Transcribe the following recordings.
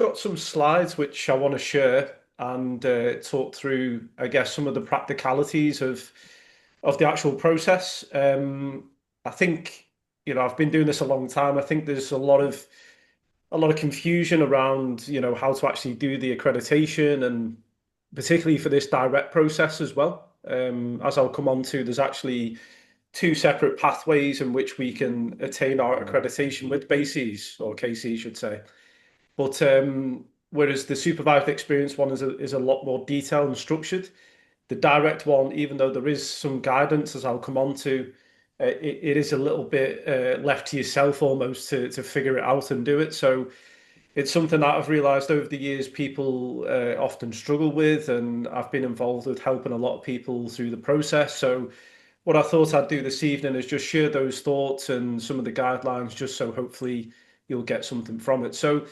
got some slides which I want to share and talk through, I guess, some of the practicalities of the actual process. I think, I've been doing this a long time. I think there's a lot of confusion around, how to actually do the accreditation and particularly for this direct process as well. As I'll come on to, there's actually two separate pathways in which we can attain our accreditation with BASES or KC, should say. But whereas the supervised experience one is a lot more detailed and structured, the direct one, even though there is some guidance, as I'll come on to, it is a little bit left to yourself almost to figure it out and do it. So it's something that I've realized over the years people often struggle with, and I've been involved with helping a lot of people through the process. So what I thought I'd do this evening is just share those thoughts and some of the guidelines, just so hopefully you'll get something from it. So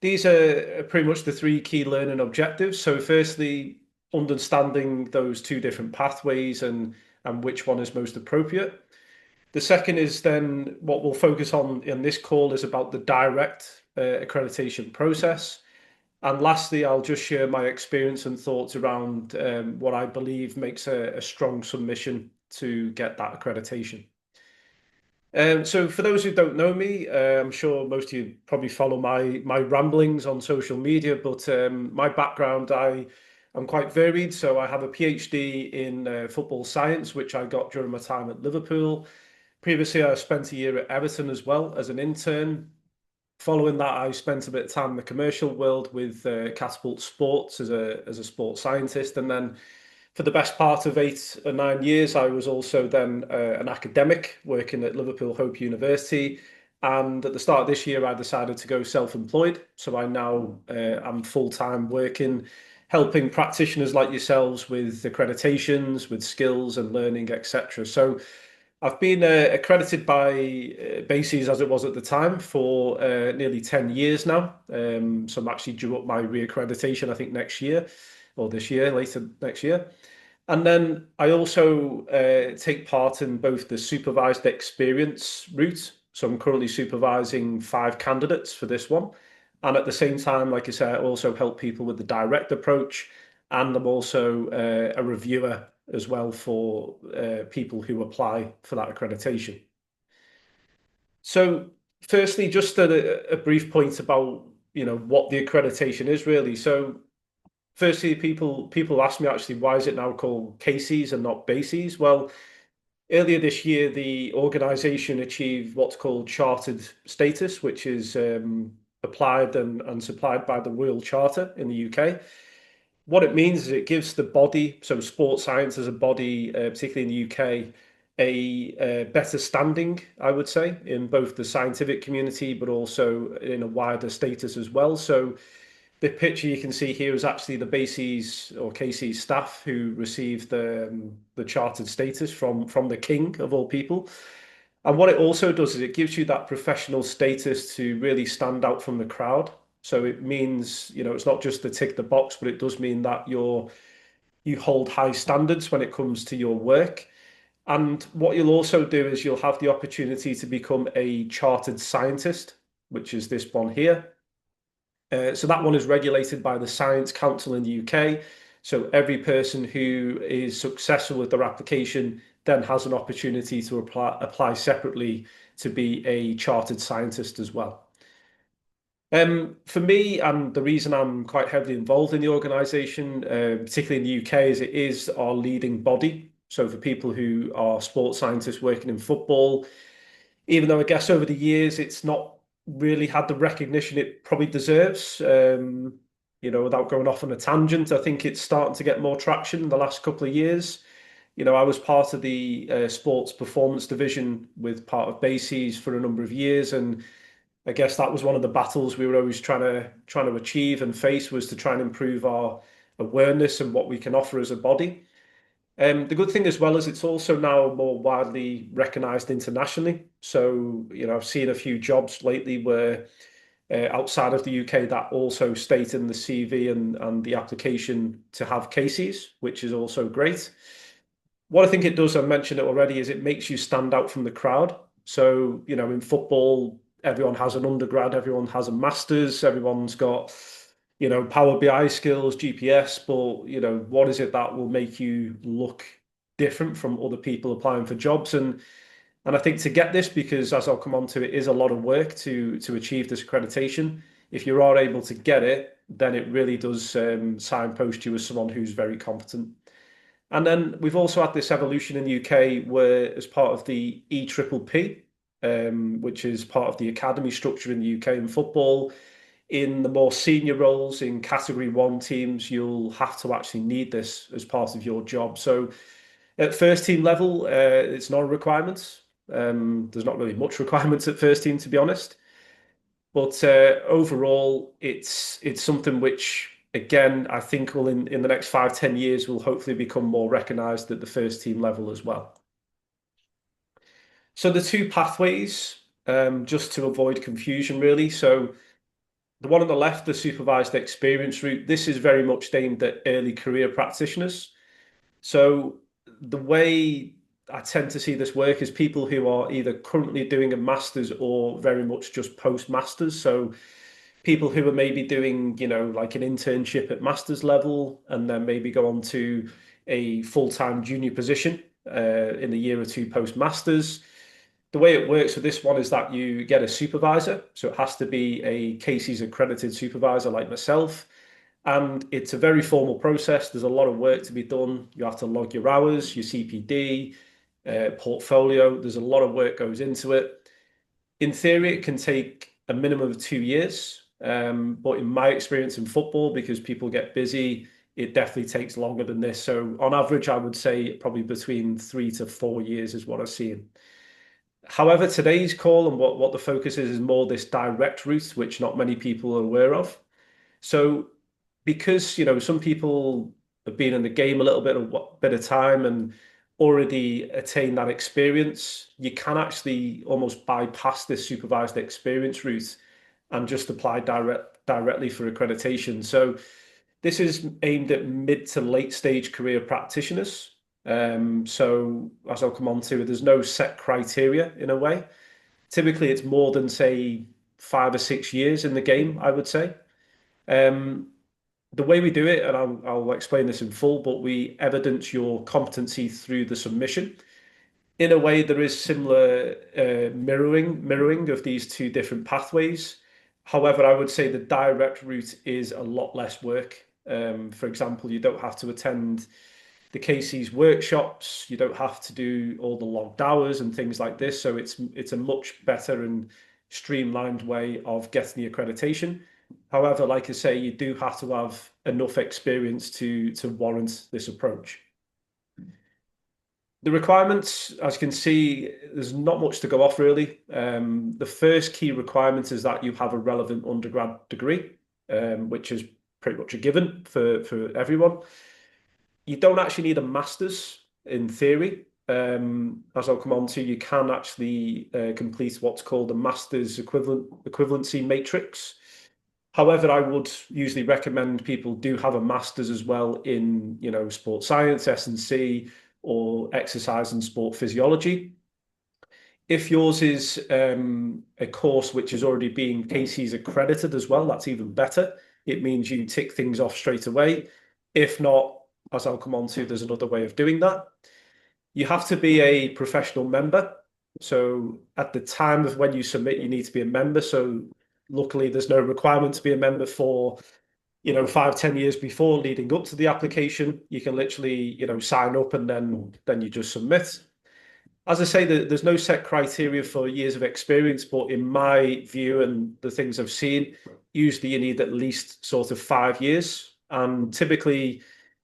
these are pretty much the three key learning objectives. So firstly, understanding those two different pathways and which one is most appropriate. The second is then what we'll focus on in this call is about the direct accreditation process. And lastly, I'll just share my experience and thoughts around what I believe makes a strong submission to get that accreditation. So for those who don't know me, I'm sure most of you probably follow my ramblings on social media, but my background, I'm quite varied. So I have a PhD in football science, which I got during my time at Liverpool. Previously, I spent a year at Everton as well as an intern. Following that, I spent a bit of time in the commercial world with Catapult Sports as a sports scientist, and then for the best part of 8 or 9 years, I was also then an academic working at Liverpool Hope University. And at the start of this year, I decided to go self-employed. So I now am full-time working, helping practitioners like yourselves with accreditations, with skills and learning, etc. So I've been accredited by BASES as it was at the time for nearly 10 years now. So I'm actually due up my reaccreditation, I think, next year or this year, later next year. And then I also take part in both the supervised experience route. So I'm currently supervising 5 candidates for this one. And at the same time, like I said, I also help people with the direct approach. And I'm also a reviewer as well for people who apply for that accreditation. So firstly, just a brief point about, what the accreditation is really. So firstly, people ask me actually, why is it now called CASES and not BASES? Well, earlier this year, the organization achieved what's called chartered status, which is applied and supplied by the Royal Charter in the UK. What it means is it gives the body, so sports science as a body, particularly in the UK, a better standing, I would say, in both the scientific community, but also in a wider status as well. So the picture you can see here is actually the BASES or KC staff who received the chartered status from the king of all people. And what it also does is it gives you that professional status to really stand out from the crowd. So it means, it's not just to tick the box, but it does mean that you hold high standards when it comes to your work. And what you'll also do is you'll have the opportunity to become a chartered scientist, which is this one here. So that one is regulated by the Science Council in the UK. So every person who is successful with their application then has an opportunity to apply separately to be a chartered scientist as well. For me, and the reason I'm quite heavily involved in the organisation, particularly in the UK, is it is our leading body. So for people who are sports scientists working in football, even though I guess over the years it's not really had the recognition it probably deserves. Without going off on a tangent, I think it's starting to get more traction in the last couple of years. I was part of the sports performance division with part of BASES for a number of years, and I guess that was one of the battles we were always trying to achieve and face, was to try and improve our awareness and what we can offer as a body. The good thing as well is it's also now more widely recognised internationally. So, I've seen a few jobs lately where outside of the UK that also state in the CV and the application to have cases, which is also great. What I think it does, I mentioned it already, is it makes you stand out from the crowd. So, in football, everyone has an undergrad, everyone has a master's, everyone's got, Power BI skills, GPS, but, what is it that will make you look different from other people applying for jobs? And I think to get this, because as I'll come on to, it is a lot of work to achieve this accreditation. If you are able to get it, then it really does signpost you as someone who's very competent. And then we've also had this evolution in the UK where, as part of the EPPP, which is part of the academy structure in the UK in football, in the more senior roles in Category 1 teams, you'll have to actually need this as part of your job. So at first team level, it's not a requirement. There's not really much requirements at first team, to be honest. But overall, it's something which, again, I think will in the next 5, 10 years will hopefully become more recognised at the first team level as well. So the two pathways, just to avoid confusion, really. So the one on the left, the supervised experience route, this is very much aimed at early career practitioners. So the way I tend to see this work is people who are either currently doing a master's or very much just post-masters. So people who are maybe doing, like an internship at master's level and then maybe go on to a full-time junior position in a year or two post-masters. The way it works with this one is that you get a supervisor. So it has to be a CASES accredited supervisor like myself. And it's a very formal process. There's a lot of work to be done. You have to log your hours, your CPD, portfolio. There's a lot of work goes into it. In theory, it can take a minimum of 2 years. But in my experience in football, because people get busy, it definitely takes longer than this. So on average, I would say probably between 3 to 4 years is what I've seen. However, today's call and what the focus is more this direct route, which not many people are aware of. So because, some people have been in the game a little bit of time and already attained that experience, you can actually almost bypass this supervised experience route and just apply directly for accreditation. So this is aimed at mid to late stage career practitioners. So as I'll come on to, there's no set criteria in a way. Typically, it's more than, say, 5 or 6 years in the game, I would say. Um, the way we do it, and I'll explain this in full, but we evidence your competency through the submission. In a way, there is similar mirroring of these two different pathways. However, I would say the direct route is a lot less work. For example, you don't have to attend the Casey's workshops. You don't have to do all the logged hours and things like this. So it's a much better and streamlined way of getting the accreditation. However, like I say, you do have to have enough experience to warrant this approach. The requirements, as you can see, there's not much to go off really. The first key requirement is that you have a relevant undergrad degree, which is pretty much a given for everyone. You don't actually need a master's in theory. As I'll come on to, you can actually complete what's called a master's equivalency matrix. However, I would usually recommend people do have a master's as well in, sports science, S&C, or exercise and sport physiology. If yours is a course which is already being CASES accredited as well, that's even better. It means you tick things off straight away. If not, as I'll come on to, there's another way of doing that. You have to be a professional member. So at the time of when you submit, you need to be a member. So luckily, there's no requirement to be a member for, 5, 10 years before leading up to the application. You can literally, sign up and then you just submit. As I say, there's no set criteria for years of experience, but in my view and the things I've seen, usually you need at least sort of 5 years. And typically,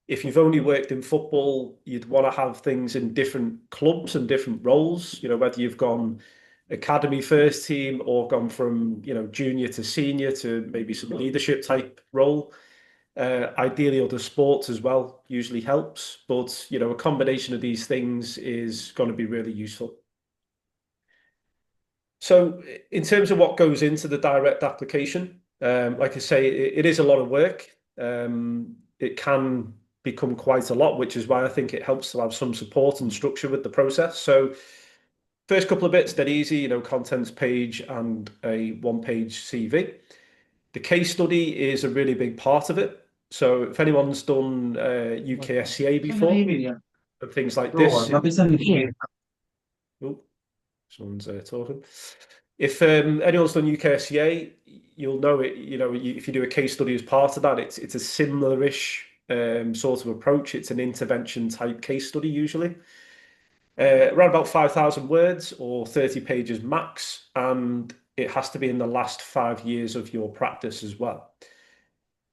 if you've only worked in football, you'd want to have things in different clubs and different roles, whether you've gone academy first team or gone from, junior to senior to maybe some leadership type role. Ideally, other sports as well usually helps, but a combination of these things is going to be really useful. So, in terms of what goes into the direct application, like I say, it is a lot of work. It can become quite a lot, which is why I think it helps to have some support and structure with the process. So, First couple of bits, dead easy, contents page and a one-page CV. The case study is a really big part of it. So if anyone's done UKSCA before and things like this, oh, someone's talking. If anyone's done UKSCA, you'll know it. If you do a case study as part of that, it's a similar-ish sort of approach. It's an intervention type case study usually. Around about 5,000 words or 30 pages max, and it has to be in the last 5 years of your practice as well.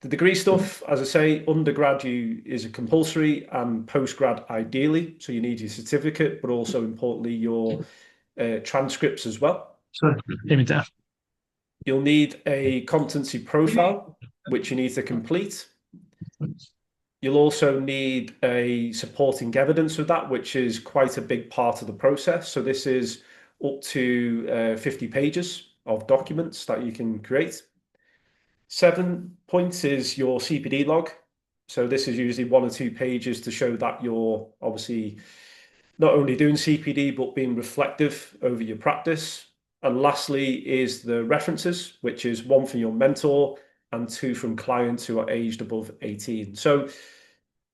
The degree stuff, as I say, undergrad is a compulsory and postgrad ideally. So you need your certificate, but also importantly your transcripts as well. Sorry, You'll need a competency profile, which you need to complete. You'll also need a supporting evidence of that, which is quite a big part of the process. So this is up to 50 pages of documents that you can create. 7 points is your CPD log. So this is usually 1 or 2 pages to show that you're obviously not only doing CPD, but being reflective over your practice. And lastly is the references, which is 1 from your mentor and 2 from clients who are aged above 18. So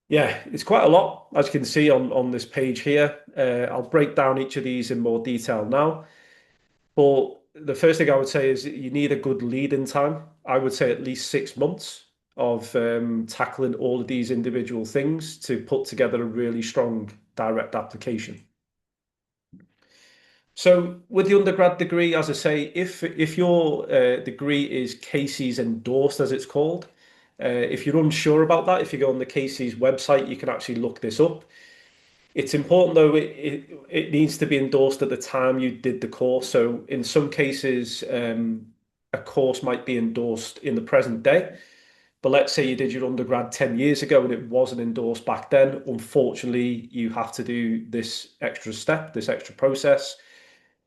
yeah, it's quite a lot, as you can see on this page here. I'll break down each of these in more detail now. But the first thing I would say is you need a good lead-in time. I would say at least 6 months of tackling all of these individual things to put together a really strong direct application. So with the undergrad degree, as I say, if your degree is CASES endorsed, as it's called, if you're unsure about that, if you go on the CASES website, you can actually look this up. It's important though, it needs to be endorsed at the time you did the course. So in some cases, a course might be endorsed in the present day. But let's say you did your undergrad 10 years ago and it wasn't endorsed back then. Unfortunately, you have to do this extra step, this extra process.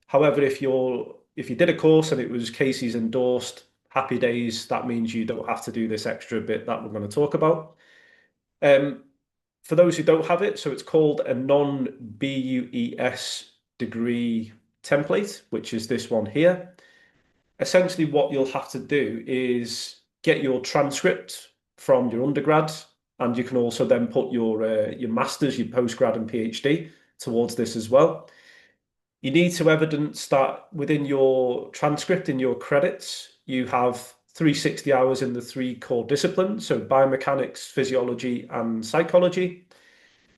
However, if you did a course and it was CASES endorsed, happy days, that means you don't have to do this extra bit that we're going to talk about. For those who don't have it, so it's called a non-BUES degree template, which is this one here. Essentially, what you'll have to do is get your transcript from your undergrad, and you can also then put your master's, your postgrad and PhD towards this as well. You need to evidence that within your transcript, in your credits, you have 360 hours in the 3 core disciplines, so biomechanics, physiology, and psychology.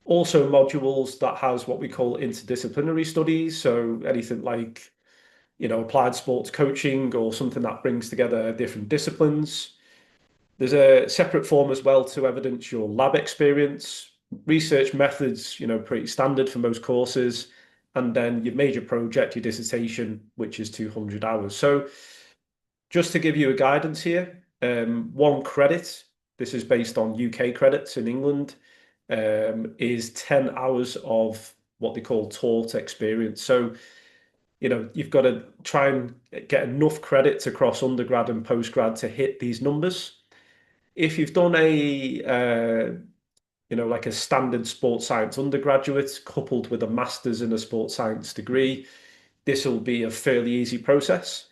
Also modules that has what we call interdisciplinary studies, so anything like applied sports coaching or something that brings together different disciplines. There's a separate form as well to evidence your lab experience, research methods, pretty standard for most courses, and then your major project, your dissertation, which is 200 hours. So just to give you a guidance here, 1 credit, this is based on UK credits in England, is 10 hours of what they call taught experience. So, you've got to try and get enough credits across undergrad and postgrad to hit these numbers. If you've done like a standard sports science undergraduate coupled with a master's in a sports science degree, this will be a fairly easy process.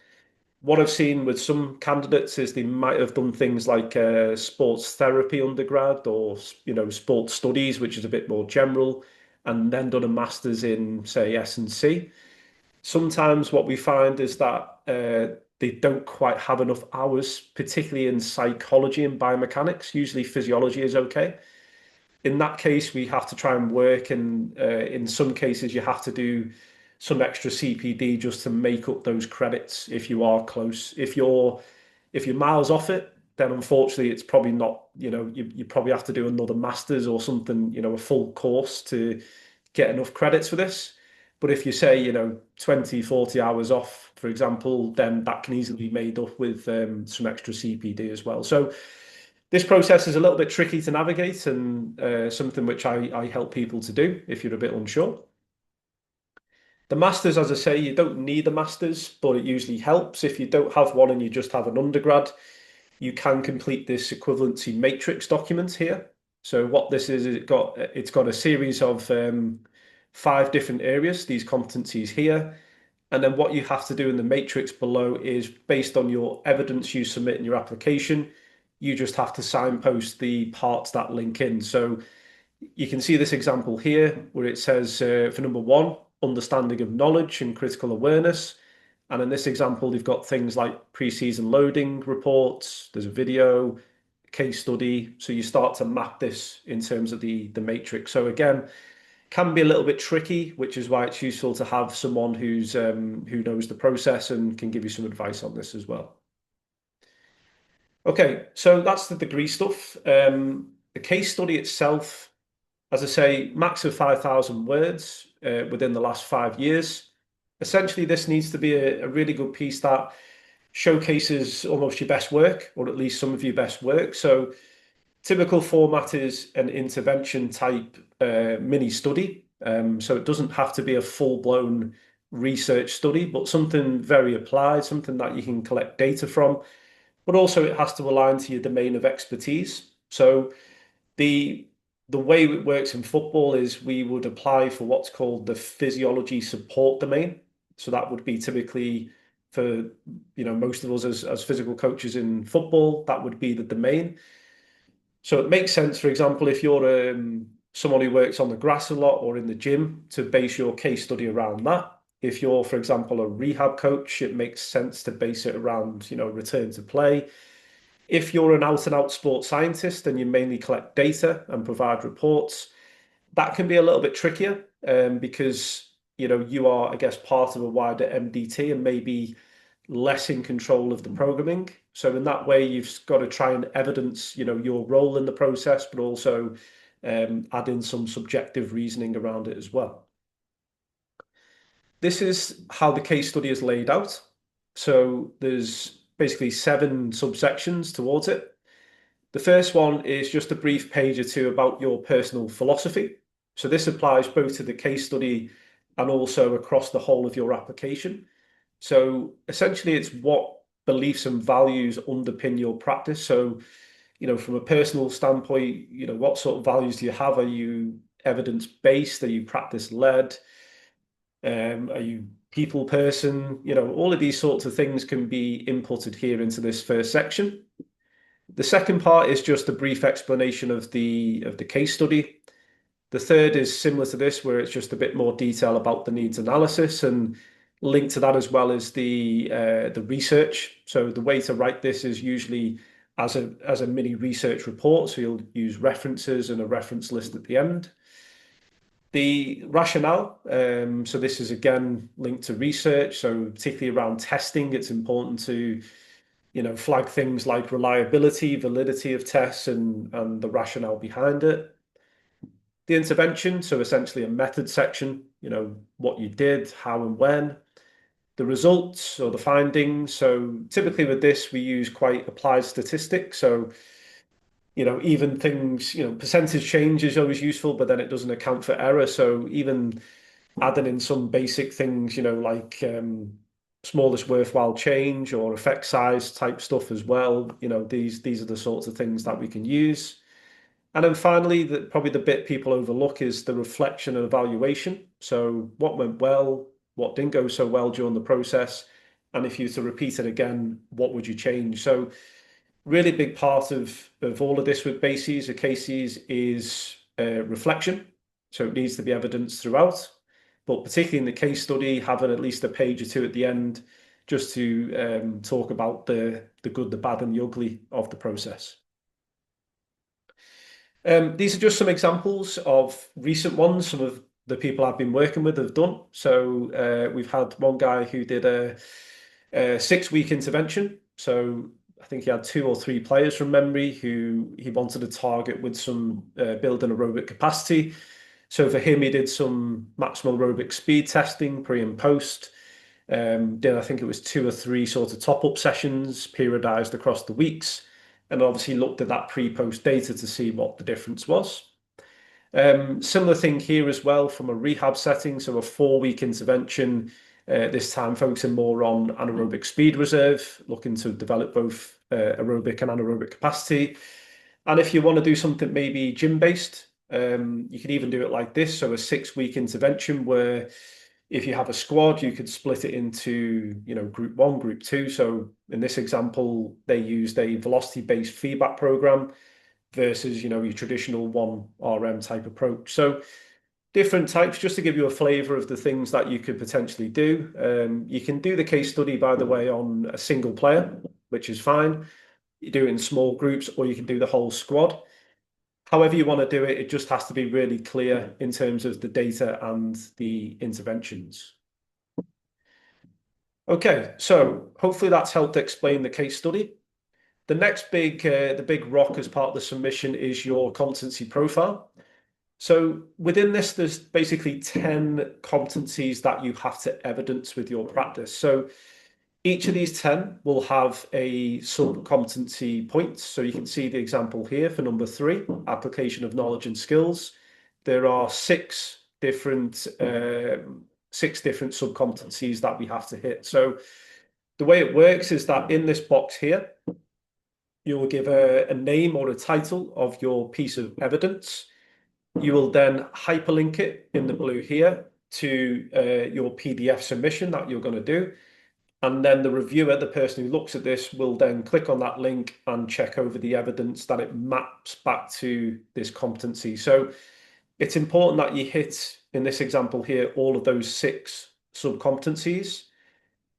What I've seen with some candidates is they might have done things like sports therapy undergrad or sports studies, which is a bit more general, and then done a master's in, say, S&C. Sometimes what we find is that they don't quite have enough hours, particularly in psychology and biomechanics. Usually physiology is okay. In that case, we have to try and work, and in some cases, you have to do some extra CPD just to make up those credits if you are close. If you're miles off it, then unfortunately it's probably not, you probably have to do another master's or something, a full course to get enough credits for this. But if you say, 20, 40 hours off, for example, then that can easily be made up with some extra CPD as well. So this process is a little bit tricky to navigate and something which I help people to do if you're a bit unsure. The masters, as I say, you don't need a masters, but it usually helps. If you don't have one and you just have an undergrad, you can complete this equivalency matrix document here. So what this is, it's got a series of 5 different areas, these competencies here. And then what you have to do in the matrix below is based on your evidence you submit in your application, you just have to signpost the parts that link in. So you can see this example here where it says for number 1, understanding of knowledge and critical awareness. And in this example, they've got things like pre-season loading reports, there's a video, case study. So you start to map this in terms of the matrix. So again, can be a little bit tricky, which is why it's useful to have someone who knows the process and can give you some advice on this as well. Okay, so that's the degree stuff. The case study itself, as I say, max of 5,000 words within the last 5 years. Essentially, this needs to be a really good piece that showcases almost your best work, or at least some of your best work. So typical format is an intervention type mini study. So it doesn't have to be a full-blown research study, but something very applied, something that you can collect data from, but also it has to align to your domain of expertise. So the way it works in football is we would apply for what's called the physiology support domain. So that would be typically for most of us as physical coaches in football, that would be the domain. So it makes sense, for example, if you're someone who works on the grass a lot or in the gym, to base your case study around that. If you're, for example, a rehab coach, it makes sense to base it around, return to play. If you're an out-and-out sports scientist and you mainly collect data and provide reports, that can be a little bit trickier because you are, I guess, part of a wider MDT and maybe less in control of the programming. So in that way, you've got to try and evidence, your role in the process, but also add in some subjective reasoning around it as well. This is how the case study is laid out. So there's basically 7 subsections towards it. The first one is just a brief page or two about your personal philosophy. So this applies both to the case study and also across the whole of your application. So essentially, it's what beliefs and values underpin your practice. So, from a personal standpoint, what sort of values do you have? Are you evidence-based? Are you practice-led? Are you people person? All of these sorts of things can be inputted here into this first section. The second part is just a brief explanation of the case study. The third is similar to this, where it's just a bit more detail about the needs analysis, and linked to that as well as the research. So the way to write this is usually as a mini research report. So you'll use references and a reference list at the end. The rationale, so this is again linked to research. So particularly around testing, it's important to flag things like reliability, validity of tests, and the rationale behind it. The intervention, so essentially a method section, what you did, how and when. The results or the findings. So typically with this, we use quite applied statistics. So, even things, percentage change is always useful, but then it doesn't account for error. So even adding in some basic things, like smallest worthwhile change or effect size type stuff as well. These are the sorts of things that we can use. And then finally, probably the bit people overlook is the reflection and evaluation. So what went well, what didn't go so well during the process, and if you were to repeat it again, what would you change? So really big part of all of this with BASES or CASES is reflection. So it needs to be evidenced throughout, but particularly in the case study, having at least a page or two at the end just to talk about the good, the bad, and the ugly of the process. These are just some examples of recent ones some of the people I've been working with have done. So we've had one guy who did a 6-week intervention. So I think he had 2 or 3 players from memory who he wanted to target with some building aerobic capacity. So for him, he did some maximal aerobic speed testing pre and post. Did I think it was 2 or 3 sort of top-up sessions periodized across the weeks, and obviously looked at that pre-post data to see what the difference was. Similar thing here as well from a rehab setting, so a 4-week intervention, this time focusing more on anaerobic speed reserve, looking to develop both aerobic and anaerobic capacity. And if you want to do something maybe gym-based, You can even do it like this, so a 6-week intervention where if you have a squad, you could split it into, group one, group two. So in this example, they used a velocity-based feedback program versus, your traditional one RM type approach. So different types, just to give you a flavor of the things that you could potentially do. You can do the case study, by the way, on a single player, which is fine. You do it in small groups, or you can do the whole squad. However you want to do it, it just has to be really clear in terms of the data and the interventions. Okay, so hopefully that's helped explain the case study. The next the big rock as part of the submission is your competency profile. So within this, there's basically 10 competencies that you have to evidence with your practice. So each of these 10 will have a sub-competency point. So you can see the example here for number 3, application of knowledge and skills. There are six different sub-competencies that we have to hit. So the way it works is that in this box here, you will give a name or a title of your piece of evidence. You will then hyperlink it in the blue here to your PDF submission that you're going to do. And then the reviewer, the person who looks at this, will then click on that link and check over the evidence that it maps back to this competency. So it's important that you hit, in this example here, all of those 6 sub-competencies.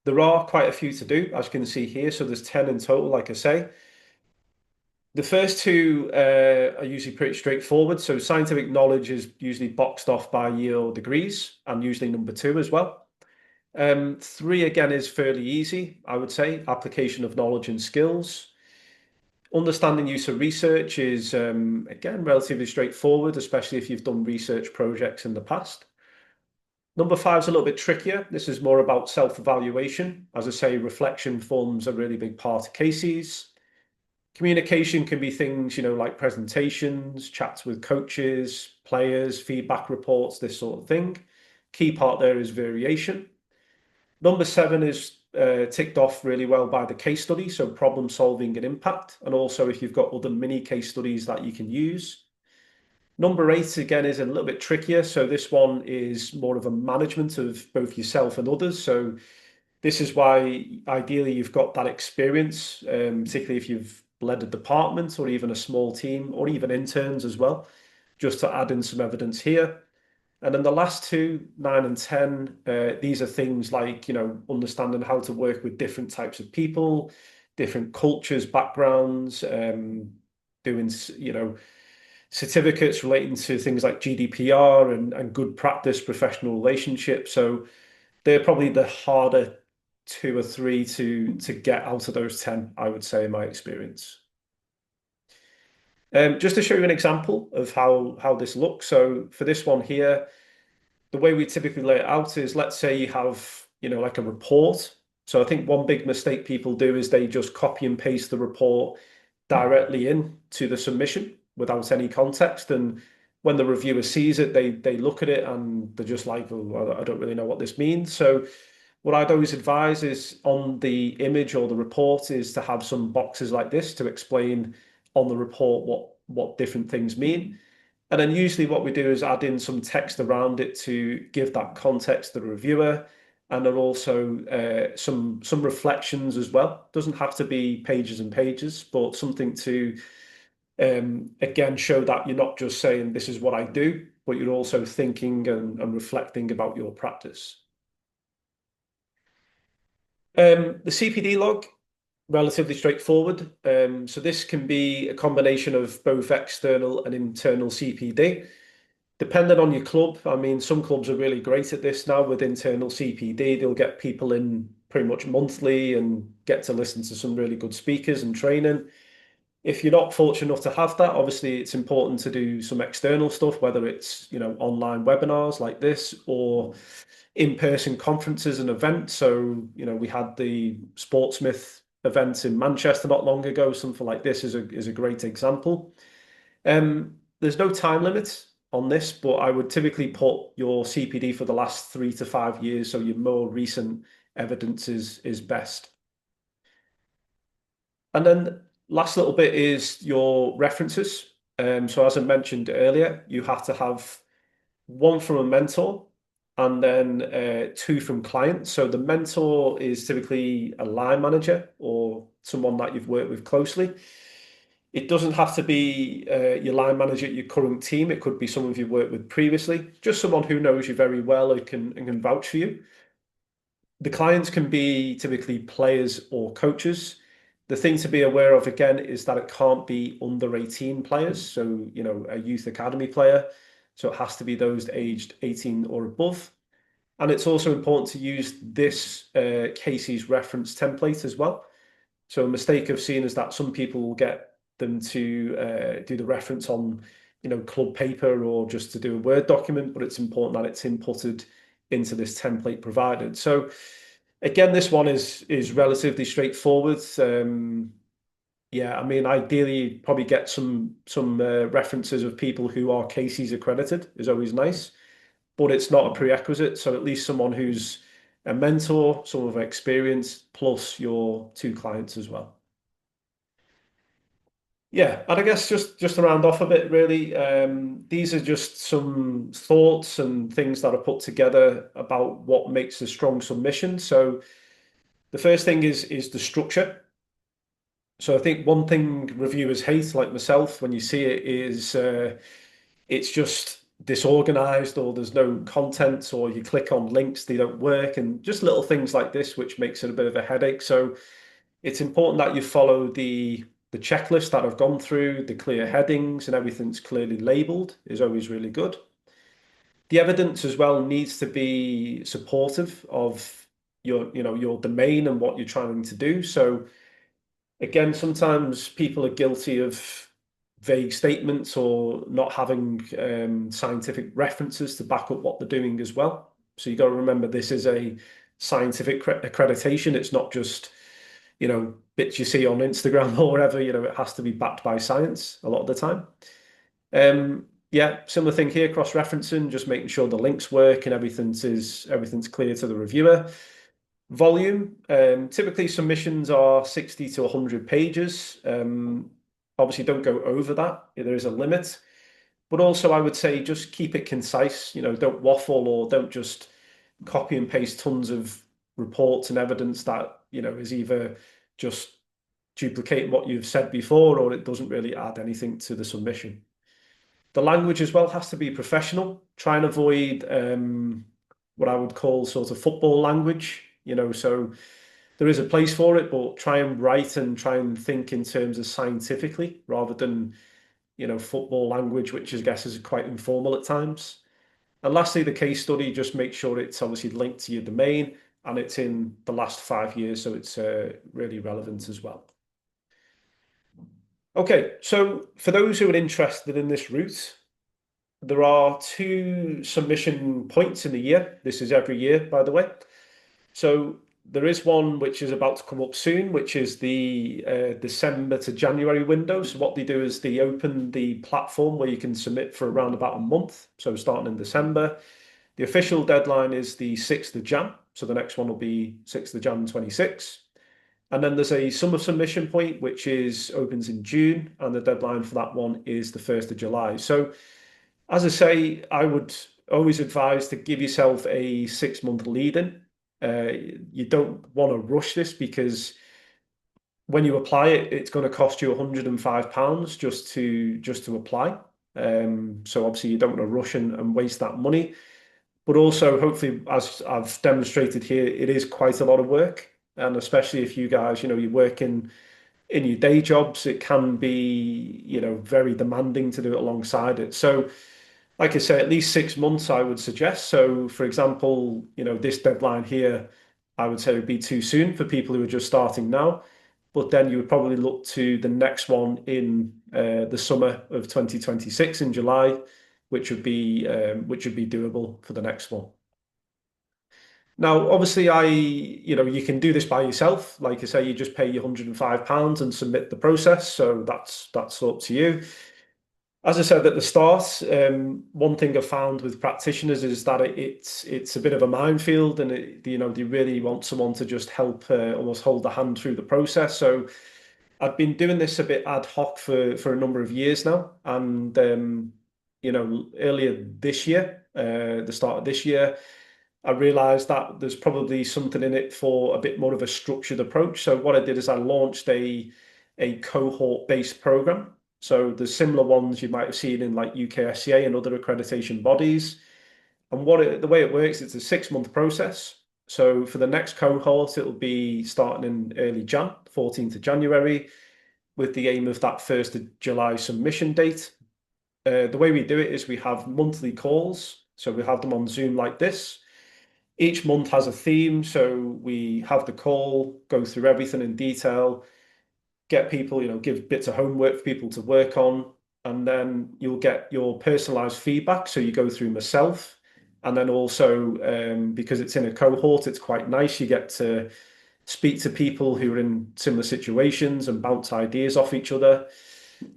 There are quite a few to do, as you can see here. So there's 10 in total, like I say. The first 2 are usually pretty straightforward. So scientific knowledge is usually boxed off by your degrees, and usually number 2 as well. 3 again is fairly easy, I would say. Application of knowledge and skills. Understanding use of research is again relatively straightforward, especially if you've done research projects in the past. Number 5 is a little bit trickier. This is more about self-evaluation. As I say, reflection forms a really big part of CASES. Communication can be things, like presentations, chats with coaches, players, feedback reports, this sort of thing. Key part there is variation. Number 7 is ticked off really well by the case study, so problem solving and impact, and also if you've got other mini case studies that you can use. Number 8, again, is a little bit trickier. So this one is more of a management of both yourself and others. So this is why ideally you've got that experience, particularly if you've led a department or even a small team or even interns as well, just to add in some evidence here. And then the last 2, 9 and 10, these are things like, understanding how to work with different types of people, different cultures, backgrounds, doing, certificates relating to things like GDPR and good practice professional relationships. So they're probably the harder 2 or 3 to get out of those 10, I would say, in my experience. Just to show you an example of how this looks. So for this one here, the way we typically lay it out is, let's say you have, like a report. So I think one big mistake people do is they just copy and paste the report directly into the submission without any context. And when the reviewer sees it, they look at it and they're just like, oh, I don't really know what this means. So what I'd always advise is on the image or the report is to have some boxes like this to explain on the report what different things mean. And then usually what we do is add in some text around it to give that context to the reviewer. And then also some reflections as well. Doesn't have to be pages and pages, but something to, again, show that you're not just saying this is what I do, but you're also thinking and reflecting about your practice. The CPD log, relatively straightforward. So this can be a combination of both external and internal CPD. Depending on your club, I mean, some clubs are really great at this now with internal CPD. They'll get people in pretty much monthly and get to listen to some really good speakers and training. If you're not fortunate enough to have that, obviously it's important to do some external stuff, whether it's, online webinars like this or in-person conferences and events. So, we had the Sportsmith event in Manchester not long ago. Something like this is a great example. There's no time limit on this, but I would typically put your CPD for the last 3 to 5 years, so your more recent evidence is best. And then last little bit is your references. So as I mentioned earlier, you have to have one from a mentor and then two from clients. So the mentor is typically a line manager or someone that you've worked with closely. It doesn't have to be your line manager at your current team. It could be someone you've worked with previously, just someone who knows you very well and can vouch for you. The clients can be typically players or coaches. The thing to be aware of again is that it can't be under 18 players. So, a youth academy player. So it has to be those aged 18 or above. And it's also important to use this Casey's reference template as well. So a mistake I've seen is that some people will get them to do the reference on, club paper or just to do a Word document, but it's important that it's inputted into this template provided. So again, this one is relatively straightforward. Yeah, I mean, ideally, you'd probably get some references of people who are CASES accredited is always nice, but it's not a prerequisite. So at least someone who's a mentor, someone with experience, plus your two clients as well. Yeah, and I guess just to round off a bit, really, these are just some thoughts and things that are put together about what makes a strong submission. So the first thing is the structure. So I think one thing reviewers hate, like myself, when you see it, is it's just disorganized or there's no content or you click on links, they don't work, and just little things like this, which makes it a bit of a headache. So it's important that you follow the checklist that I've gone through, the clear headings and everything's clearly labeled is always really good. The evidence as well needs to be supportive of your domain and what you're trying to do. So again, sometimes people are guilty of vague statements or not having scientific references to back up what they're doing as well. So you got to remember this is a scientific accreditation. It's not just, bits you see on Instagram or whatever, it has to be backed by science a lot of the time. Yeah, similar thing here, cross-referencing, just making sure the links work and everything's clear to the reviewer. Volume, typically submissions are 60 to 100 pages. Obviously, don't go over that. There is a limit. But also, I would say just keep it concise. Don't waffle or don't just copy and paste tons of reports and evidence that, is either just duplicating what you've said before or it doesn't really add anything to the submission. The language as well has to be professional. Try and avoid what I would call sort of football language, so there is a place for it, but try and write and try and think in terms of scientifically rather than, football language, which I guess is quite informal at times. And lastly, the case study, just make sure it's obviously linked to your domain and it's in the last 5 years, so it's really relevant as well. Okay, so for those who are interested in this route, there are two submission points in the year. This is every year, by the way. So there is one which is about to come up soon, which is the December to January window. So what they do is they open the platform where you can submit for around about a month. So starting in December, the official deadline is the 6th of Jan. So the next one will be 6th of Jan 26. And then there's a summer submission point, which opens in June, and the deadline for that one is the 1st of July. So as I say, I would always advise to give yourself a 6-month lead in. You don't want to rush this because when you apply it, it's going to cost you £105 just to apply. So obviously you don't want to rush and waste that money. But also, hopefully, as I've demonstrated here, it is quite a lot of work. And especially if you guys, you're working in your day jobs, it can be, very demanding to do it alongside it. So like I say, at least 6 months, I would suggest. So, for example, this deadline here, I would say would be too soon for people who are just starting now. But then you would probably look to the next one in the summer of 2026 in July, which would be doable for the next one. Now, obviously, you can do this by yourself. Like I say, you just pay your £105 and submit the process. So that's up to you. As I said at the start, one thing I've found with practitioners is that it's a bit of a minefield, and they really want someone to just help almost hold the hand through the process. So I'd been doing this a bit ad hoc for a number of years now, and earlier this year, the start of this year, I realized that there's probably something in it for a bit more of a structured approach. So what I did is I launched a cohort-based program. So there's similar ones you might have seen in like UKSCA and other accreditation bodies. And the way it works, it's a 6-month process. So for the next cohort, it'll be starting in early Jan, 14th of January, with the aim of that 1st of July submission date. The way we do it is we have monthly calls. So we have them on Zoom like this. Each month has a theme. So we have the call, go through everything in detail, get people, give bits of homework for people to work on, and then you'll get your personalized feedback. So you go through myself, and then also because it's in a cohort, it's quite nice. You get to speak to people who are in similar situations and bounce ideas off each other.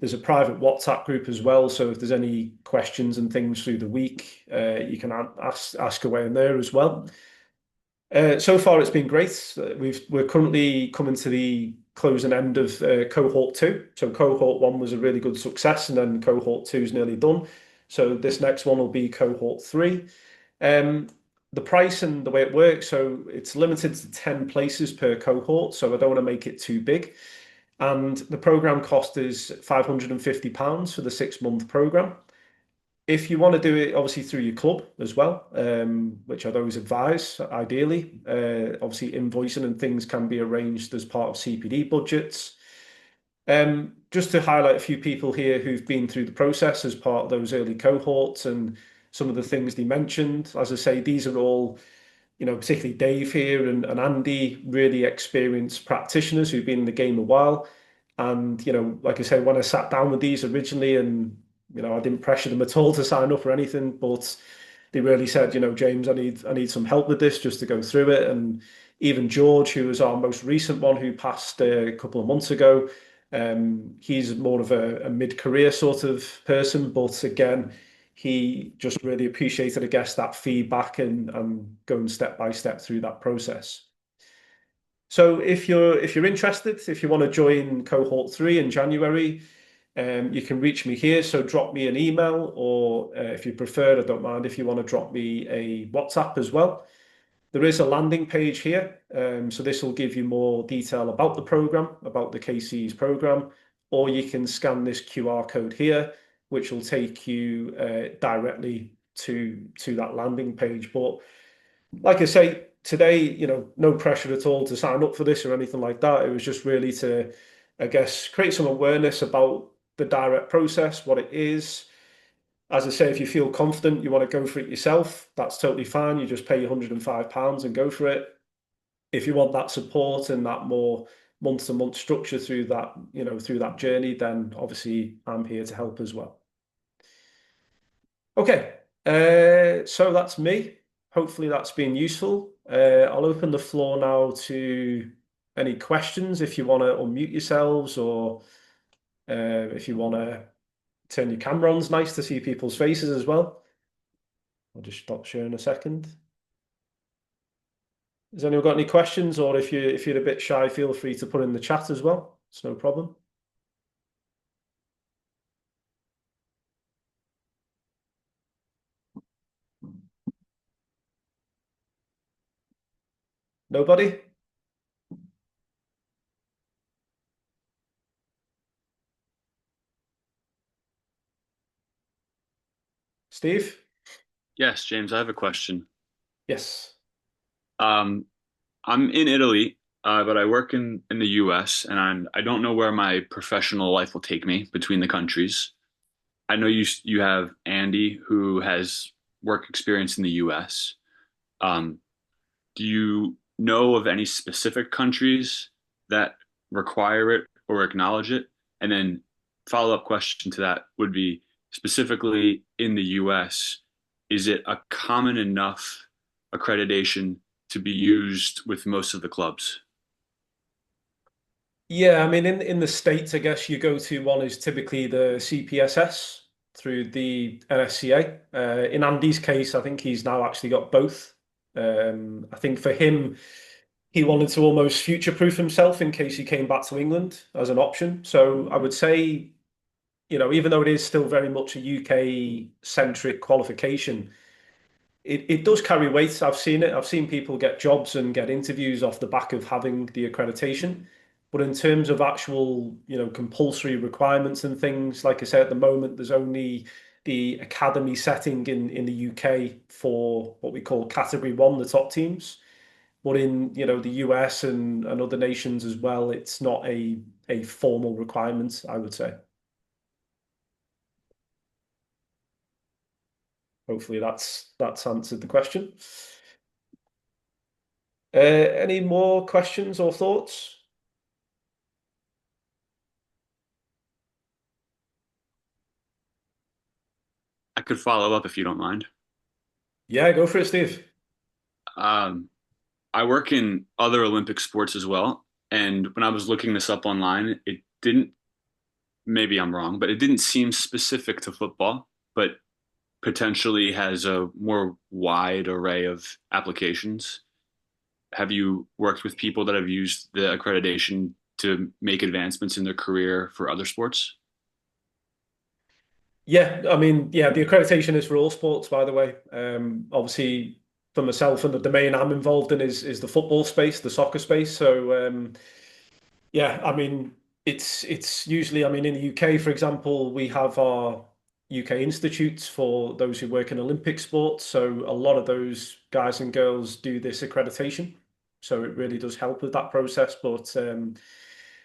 There's a private WhatsApp group as well. So if there's any questions and things through the week, you can ask away in there as well. So far, it's been great. We're currently coming to the closing end of cohort two. So cohort one was a really good success, and then cohort two is nearly done. So this next one will be cohort three. Um, the price and the way it works, so it's limited to 10 places per cohort. So I don't want to make it too big. And the program cost is £550 for the 6-month program. If you want to do it, obviously through your club as well, which I'd always advise, ideally. Obviously, invoicing and things can be arranged as part of CPD budgets. Just to highlight a few people here who've been through the process as part of those early cohorts and some of the things they mentioned. As I say, these are all, particularly Dave here and Andy, really experienced practitioners who've been in the game a while. And, like I say, when I sat down with these originally and I didn't pressure them at all to sign up or anything, but they really said, James, I need some help with this just to go through it. And even George, who was our most recent one, who passed a couple of months ago, he's more of a mid-career sort of person, but again, he just really appreciated, I guess, that feedback and going step by step through that process. So if you're interested, if you want to join cohort three in January, you can reach me here. So drop me an email, or if you prefer, I don't mind if you want to drop me a WhatsApp as well. There is a landing page here. So this will give you more detail about the program, about the CASES program, or you can scan this QR code here, which will take you directly to that landing page. But like I say, today, no pressure at all to sign up for this or anything like that. It was just really to, I guess, create some awareness about the direct process, what it is. As I say, if you feel confident, you want to go for it yourself, that's totally fine. You just pay £105 and go for it. If you want that support and that more month-to-month structure through that, through that journey, then obviously I'm here to help as well. Okay, so that's me. Hopefully that's been useful. I'll open the floor now to any questions if you want to unmute yourselves, or if you want to turn your camera on. It's nice to see people's faces as well. I'll just stop sharing a second. Has anyone got any questions, or if you're a bit shy, feel free to put in the chat as well. It's no problem. Nobody? Steve? Yes, James, I have a question. Yes. Um, I'm in Italy, but I work in the US, and I don't know where my professional life will take me between the countries. I know you have Andy who has work experience in the US. Um, do you know of any specific countries that require it or acknowledge it? And then follow-up question to that would be specifically in the US, is it a common enough accreditation to be used with most of the clubs? Yeah, I mean, in the States, I guess your go-to one is typically the CPSS through the NSCA. In Andy's case, I think he's now actually got both. I think for him, he wanted to almost future-proof himself in case he came back to England as an option. So I would say, even though it is still very much a UK-centric qualification, it does carry weight. I've seen it. I've seen people get jobs and get interviews off the back of having the accreditation. But in terms of actual, compulsory requirements and things, like I said, at the moment, there's only the academy setting in the UK for what we call Category 1, the top teams. But in, the US and other nations as well, it's not a formal requirement, I would say. Hopefully that's answered the question. Any more questions or thoughts? I could follow up if you don't mind. Yeah, go for it, Steve. Um, I work in other Olympic sports as well, and when I was looking this up online, it didn't, maybe I'm wrong, but it didn't seem specific to football, but potentially has a more wide array of applications. Have you worked with people that have used the accreditation to make advancements in their career for other sports? Yeah, I mean, yeah, the accreditation is for all sports, by the way. Obviously, for myself and the domain I'm involved in is the football space, the soccer space. So, yeah, I mean, it's usually, I mean, in the UK, for example, we have our UK institutes for those who work in Olympic sports. So a lot of those guys and girls do this accreditation. So it really does help with that process. But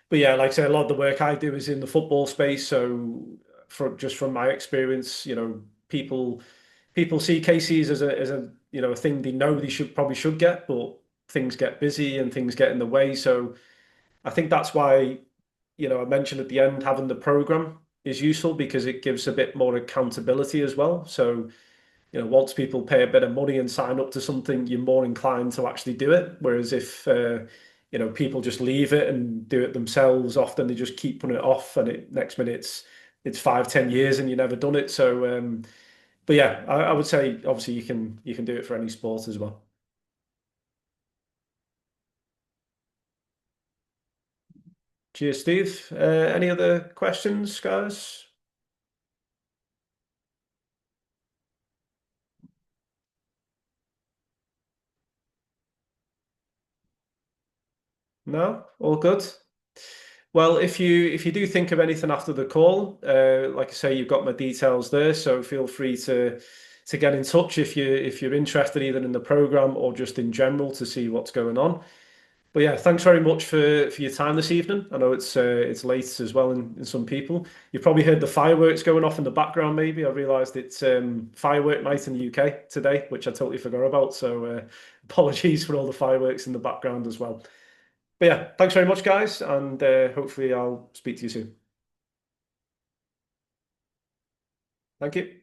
yeah, like I say, a lot of the work I do is in the football space. So from my experience, people see cases as a a thing they know they should get, but things get busy and things get in the way. So I think that's why, I mentioned at the end having the program is useful because it gives a bit more accountability as well. So, once people pay a bit of money and sign up to something, you're more inclined to actually do it. Whereas if, people just leave it and do it themselves, often they just keep putting it off, and next minute it's 5, 10 years and you never done it. So, but yeah, I would say obviously you can do it for any sport as well. Cheers, Steve. Any other questions, guys? No, all good. Well, if you do think of anything after the call, like I say, you've got my details there, so feel free to get in touch if you're interested either in the program or just in general to see what's going on. But yeah, thanks very much for your time this evening. I know it's late as well in some people. You've probably heard the fireworks going off in the background. Maybe I realised it's firework night in the UK today, which I totally forgot about. So apologies for all the fireworks in the background as well. But yeah, thanks very much, guys, and hopefully I'll speak to you soon. Thank you.